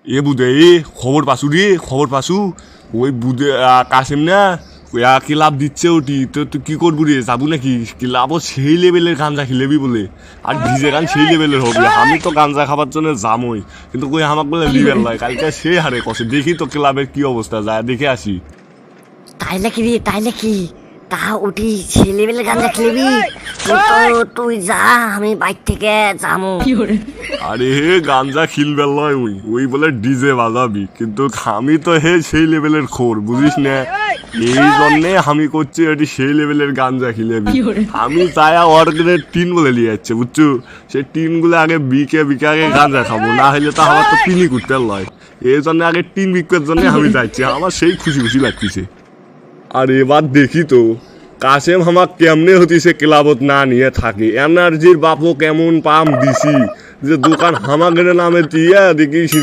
এ বুদে খবর পাসু রে খবর পাসু ওই বুদে কাশেম না কি লাভ দিচ্ছে ওটি তো তুই কি করবি রে যাবো নাকি কি লাভ সেই লেভেলের গাঞ্জা খিলেবি বলে আর ডিজে গান সেই লেভেলের হবে আমি তো গাঞ্জা খাবার জন্য যামই কিন্তু কই আমাকে বলে লিবেল নয় কালকে সে হারে কষে দেখি তো ক্লাবের কি অবস্থা যায় দেখে আসি। তাই নাকি রে তাই নাকি তা উঠি ছেলেবেলে গাঞ্জা খেলবি তুই যা আমি বাইক থেকে যাবো। আরে হে গাঞ্জা খিলবেল নয় ওই বলে ডিজে বাজাবি কিন্তু আমি তো হে সেই লেভেলের খোর বুঝিস না এই জন্যে আমি করছি এটি সেই লেভেলের গাঞ্জা খিলেবি আমি চাই অর্গেনের টিন বলে নিয়ে যাচ্ছে বুঝছো সেই টিনগুলো আগে বিকে আগে গাঞ্জা খাবো না হলে তো আমার তো টিনই করতে লয় এই জন্য আগে টিন বিক্রের জন্য আমি যাচ্ছি আমার সেই খুশি লাগতেছে। আর এবার দেখি তো কাশেম আমার কেমনে হতিছে ক্লাবত না নিয়ে থাকে এনার্জির বাপও কেমন পাম দিছি যে দোকান হামাগের নামে দিয়ে দেখিস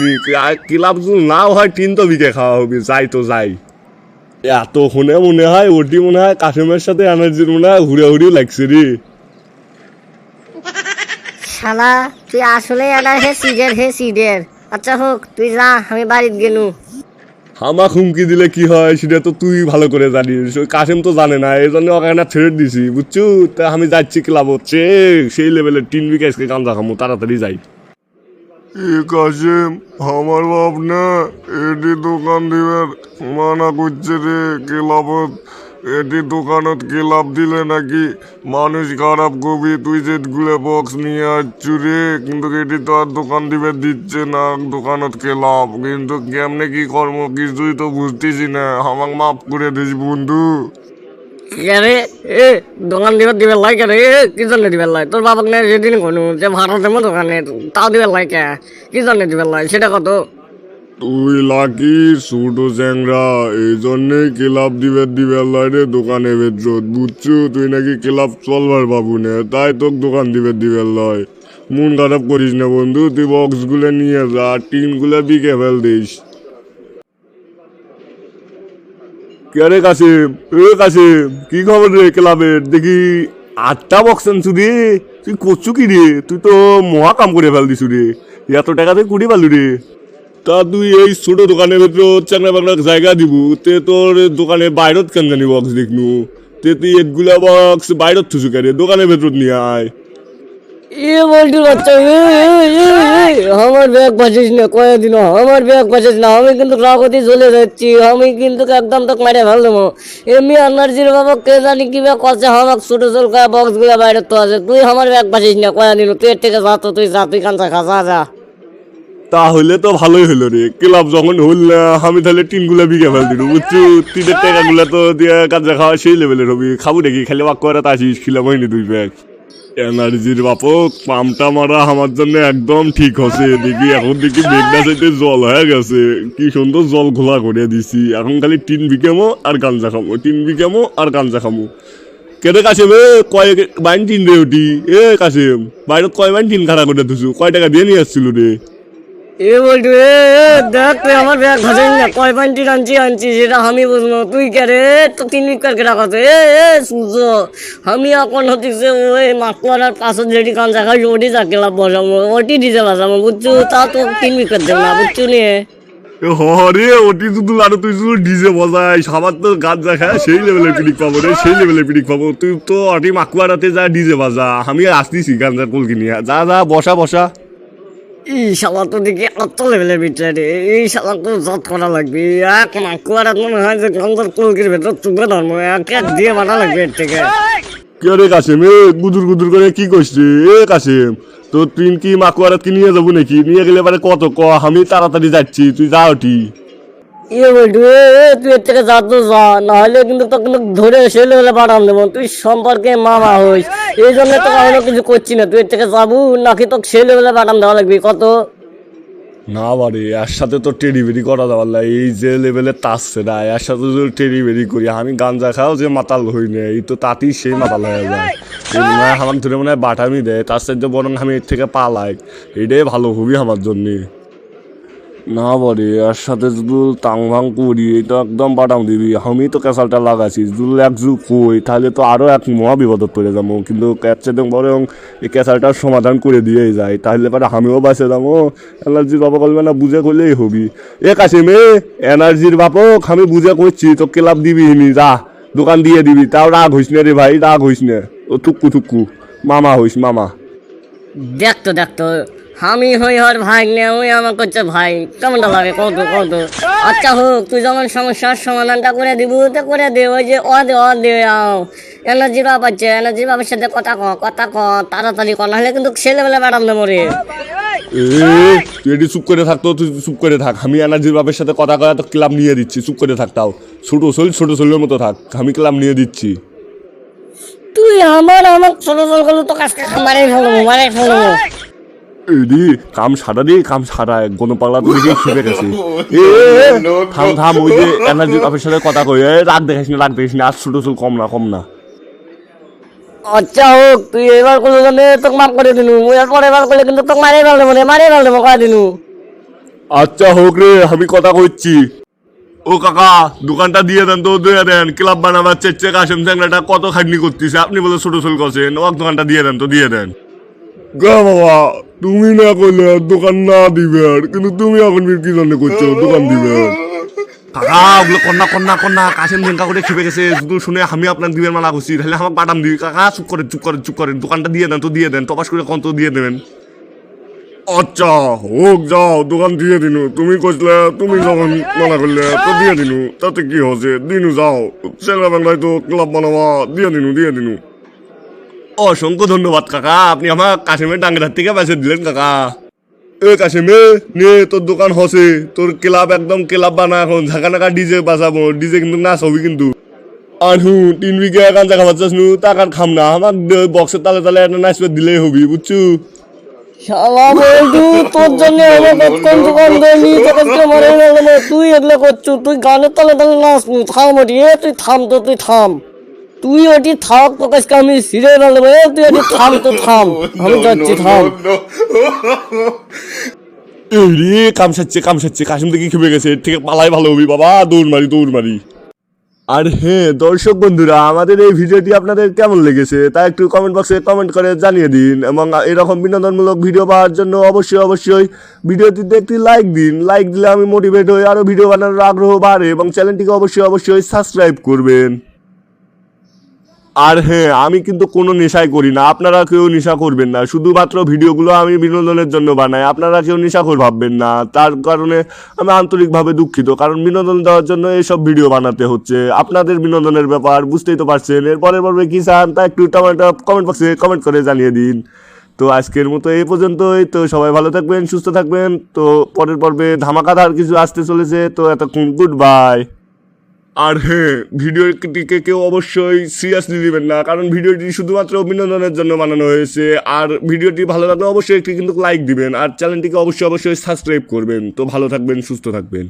ক্লাব যদি নাও হয় টিন তো বিকে খাওয়া হবে যাই তো যাই এত শুনে মনে হয় ওটি মনে হয় কাশেমের সাথে এনার্জির মনে হয় হুড়িও লাগছে রে। শালা তুই আসলে এটা হে সিডের আচ্ছা হোক তুই যা আমি বাড়িতে গেলু। হামাক হুমকি দিলে কি হয় সেটা তো তুই ভালো করে জানিস ওই কাশেম তো জানে না এই জন্য ওকে না ছেড়ে দিছি বুঝছো তা আমি যাচ্ছি ক্লাব হচ্ছে সেই লেভেলের টিন বিকে আজকে গাঞ্জা খামো তাড়াতাড়ি যাই। এ কাশেম আমার বাপ না এটি দোকান দিবার মানা করছে রে ক্লাবত এটি দোকানত ক্লাব দিলে নাকি মানুষ খারাপ কবি তুই যেগুলো বক্স নিয়ে আসছু রে কিন্তু এটি তো আর দোকান দিবে দিচ্ছে না দোকানত ক্লাব কিন্তু কেমনে কি কর্ম কিছুই তো বুঝতেছি না আমাকে মাফ করে দিস বন্ধু। আরে এ দোকান দিবার লাই কেন কি জন্য দিবার লাই তোর বাবাকে নিয়ে যেদিন কোনো যে ভাড়া দেবো দোকানে তাও দিবার লাই কে কি জন্য দিবার লাই সেটা কত। তুই লাকি ছোটো চ্যাংরা এই জন্যে ক্লাব দিবে রে দোকানে ভেতরত বুঝছো তুই নাকি ক্লাব চলবার পাবো না তাই তোকে দোকান দিবে লয় মন খারাপ করিস না বন্ধু তুই বক্সগুলো নিয়ে যা টিনগুলো বিকে ফেল দিস। কে কাশিম কাশিম কি খবর রে ক্লাবের দেখি 8টা বক্স আনছু রে তুই করছু কি রে তুই তো মহা কাম করে ফেল দিছু রে এত টাকা তুই কুড়ি পালু রে তা তুই এই ছোট দোকানের ভেতর চাকরা বাকরা জায়গা দিব তে তোর দোকানে বাইরত কেন জানি বক্স দেখনু তে তুই এগুলা বক্স বাইরত থুসু কে রে দোকানের ভেতর নিয়ে আয়। এ বলটু বাচ্চা আমার ব্যাগ বাঁচিস না কয়েকদিন আমার ব্যাগ বাঁচিস না আমি কিন্তু রাগতি চলে যাচ্ছি আমি কিন্তু একদম তোকে মেরে ফেল দেবো এমনি এনার্জির বাবা কে জানি কি ব্যাগ করছে আমার ছোটো চুলকা বক্সগুলো বাইরে তো আছে তুই আমার ব্যাগ বাঁচিস না কয়েকদিন তুই এর থেকে যা তো তুই যা তুই কাঁচা খাসা যা। তাহলে তো ভালোই হলো রে ক্লাব যখন হল না আমি তাহলে টিনগুলা বিকে ফেল দিল বুঝছো টিনের টাকাগুলা তো দিয়ে কাজে খাওয়া সেই লেভেলের হবি খাবো নাকি খালি বাক করে আসিস খিলাম হয়নি 2 ব্যাগ এনার্জির বাপক পামটা মারা আমার জন্য একদম ঠিক হচ্ছে দেখি এখন দেখি মেঘনা সাইডে জল হয়ে গেছে কি সুন্দর জল ঘোলা করে দিছি এখন খালি টিন বিকেমো আর গাঞ্জা খামো টিন বিকেমো আর গাঞ্জা খামো কেটে কাশেম কয় বাইন টিন রে ওটি এ কাশেম বাইরত কয় বাইন টিন খাড়া করে দিছু কয় টাকা দিয়ে নিয়ে আসছিল রে। এ বলটু দেখ তুই আমার ব্যাগ ভাসাইস না কয় পান্টি আনছি সেটা আমি বুঝবো তুই কে রে তো 3 উইকেট কেটা কথা সূর্য আমি এখন হচ্ছে ওই মাকুয়ার পাশে যেটি কাঞ্চা খাই ওটি যা ক্লাব বসাবো ওটি ডিজে বাজাবো বুঝছো তা তো 3 উইকেট দেবো না বুঝছো নিয়ে হরে ওটি শুধু আর তুই শুধু ডিজে বজাই সবার তো গাঁজা খায় সেই লেভেলের পিডিক পাবো রে সেই লেভেলের পিডিক পাবো তুই তো অটি মাকুয়ারাতে যা ডিজে বাজা আমি আসতেছি গাঞ্জার কলকি নিয়ে যা বসা। এই শালা তো দেখি এত লেভেলের ভিতরে এই শালা তো যত করা লাগবে এক মাকুয়ার মনে হয় যে গন্ধর কলকির ভেতর চুপে ধর্ম এক দিয়ে বানা লাগবে এর থেকে। কে রে কাশেম গুদুর করে কি করছিস কাশেম তো তুই কি মাকুয়ারাত কি নিয়ে যাবো নাকি নিয়ে গেলে পারে কত আমি তাড়াতাড়ি যাচ্ছি তুই যা ওটি। বলটু তুই এর থেকে যা তো যা নাহলে কিন্তু তোকে ধরে এসে লেভেলে পাঠান দেবো তুই সম্পর্কে মামা হইস এই জন্য তো কখনো কিছু করছি না তুই এর থেকে যাবো নাকি তোকে সে লেভেলে পাঠান দেওয়া লাগবে কত। না বারে এর সাথে তো টেরিবেরি করা যাবার না এই যে লেভেলে তাসছে না এর সাথে যদি টেরিবেরি করি আমি গাঞ্জা খাও যে মাতাল হই না এই তো তাতেই সেই মাতাল হয়ে যায় এই মনে হয় আমার ধরে মনে হয় বাটামি দেয় তার সাথে বরং আমি এর থেকে পালাই এটাই ভালো হবি আমার জন্যে। না বরে এর সাথে যদি তাং ভাং করি এটা একদম বাটাম দিবি, আমি তো ক্যাসালটা লাগাছি, যদি এক যুগ কই তাহলে তো আরো এক মহা বিপদত পড়ে যাবো, কিন্তু ক্যাচে বরং এই ক্যাসালটার সমাধান করে দিয়েই যায়, তাহলে পরে আমিও বাঁচে যাবো। এনার্জির বাপক বলবে না বুঝে করলেই হবি। এ কাশিমে এনার্জির বাপক আমি বুঝে করছি, তো ক্লাব দিবি হিনি যা, দোকান দিয়ে দিবি, তাও রাগ হইস না রে ভাই, রাগ হইস না, ও থুক্কু থুক্কু মামা হইস মামা। দেখতো আমি হই হর ভাই নে, ওই আমার করছে ভাই, কেমনটা লাগে কত কত। আচ্ছা হোক, তুই যেমন সমস্যার সমাধানটা করে দিবি তো করে দে, ওই যে দে আও এনার্জি বাপ আছে, এনার্জি বাপের সাথে কথা ক তাড়াতাড়ি কর, নাহলে কিন্তু ছেলেবেলা ম্যাডাম দেবো রে। এ তুই এটি চুপ করে থাকতো, তুই চুপ করে থাক, আমি এনার্জির বাপের সাথে কথা কয়া তো ক্লাব নিয়ে দিচ্ছি, চুপ করে থাকতাও, ছোট শরীরের মতো থাক, আমি ক্লাব নিয়ে দিচ্ছি। তুই আমার ছোট চল করলে তো কাজকে মারে ফেলবো। এডি কাম সারা কোনো পাগলা তো দেখি খেপে গেছে। এ থাম ওই যে এনার্জির বাপের সাথে কথা কই, রাগ দেখিস না, আর ছোট চুল কম না। আচ্ছা হোক, তুই এবার করলে তোকে মাফ করে দিনু, এরপর এবার করলে কিন্তু তোকে মারে ফেলবো কয়া দিনু। আচ্ছা হোক রে, আমি কথা কইছি। ও কাকা দোকানটা দিয়ে দেন তো, দিয়ে দেন, ক্লাব বানাবার চেচ্ছে কাশেম চ্যাংরাটা কত খাটনি করতেছে, আপনি বলে ছোট চুল করছেন, ও দোকানটা দিয়ে দেন তো, দিয়ে দেন। গা বাবা তুমি না করলে দোকান না দিবে, কিন্তু তুমি এখন কি জন্য করছো দোকান দিবে? কাকা ওগুলো কন্যা কাশেম জেঙ্কা করে খেপে গেছে, শুধু শুনে আমি আপনার দিবেন মানা করছি, তাহলে আমার বাদাম দিবি। কাকা চুপ করেন, দোকানটা দিয়ে দেন, তপাস করে কত দিয়ে দেবেন। আচ্ছা হোক যাও, দোকান দিয়ে দিনু, তুমি কইলে তুমি যখন মানা করলে তো দিয়ে দিনু, তাতে কি হচ্ছে, দিনু যাও, চেংরা বাংলায় তো ক্লাব বানাবা, দিয়ে দিনু। অসংখ্য ধন্যবাদ কাকা, আপনি আমার কাশেমের ডাঙ্গের থেকে বেঁচে দিলেন কাকা। এ কাশেমে নে তোর দোকান হসে, তোর ক্লাব একদম ক্লাব বানা, এখন ঝাঁকা ডিজে বাজাবো, ডিজে কিন্তু নাচ হবি কিন্তু। আনহু 3 বিঘা গাঞ্জা খাবার চাস নু, টাকার খাম না, আমার বক্সের তালে একটা নাচবে দিলেই হবি, বুঝছু? শালা বলটু, তোর জন্য আমার কতক্ষণ দোকান দেয়নি, তোকে কেউ মারে ফেলবো না, তুই এগুলো করছু, তুই গানের তালে নাচ নি, থাম ওটি, তুই থাম, তুই ওটি থাক, তোকে আমি সিরে ফেলবো, তুই ওটি থাম, আমি যাচ্ছি, থাম। এই রে কামসাচ্ছে, কাশিম থেকে খেপে গেছে, ঠিক পালাই ভালো হবি বাবা, দৌড় মারি। আর হ্যাঁ দর্শক বন্ধুরা, আমাদের এই ভিডিওটি আপনাদের কেমন লেগেছে তা একটু কমেন্ট বক্সে কমেন্ট করে জানিয়ে দিন, এবং এরকম বিনোদনমূলক ভিডিও পাওয়ার জন্য অবশ্যই ভিডিওটিতে একটি লাইক দিন, লাইক দিলে আমি মোটিভেট হই, আরও ভিডিও বানানোর আগ্রহ বাড়ে, এবং চ্যানেলটিকে অবশ্যই সাবস্ক্রাইব করবেন। আর হ্যাঁ আমি কিন্তু কোনো নেশাই করি না, আপনারা কেউ নেশা করবেন না, শুধুমাত্র ভিডিওগুলো আমি বিনোদনের জন্য বানাই, আপনারা কেউ নেশাখোর ভাববেন না, তার কারণে আমি আন্তরিকভাবে দুঃখিত, কারণ বিনোদন দেওয়ার জন্য এইসব ভিডিও বানাতে হচ্ছে, আপনাদের বিনোদনের ব্যাপার বুঝতেই তো পারছেন। এরপরের পর্বে কী চান তা একটু কমেন্ট বক্সে কমেন্ট করে জানিয়ে দিন। তো আজকের মতো এই পর্যন্তই, তো সবাই ভালো থাকবেন, সুস্থ থাকবেন, তো পরের পর্বে ধামাকাদার কিছু আসতে চলেছে, তো এতক্ষণ গুড বাই। আর হ্যাঁ ভিডিওটিকে কেউ অবশ্যই সিরিয়াসলি নেবেন না, কারণ ভিডিওটি শুধুমাত্র বিনোদনের জন্য বানানো হয়েছে, আর ভিডিওটি ভালো লাগলে অবশ্যই একটি কিন্তু লাইক দিবেন, আর চ্যানেলটিকে অবশ্যই সাবস্ক্রাইব করবেন। তো ভালো থাকবেন, সুস্থ থাকবেন।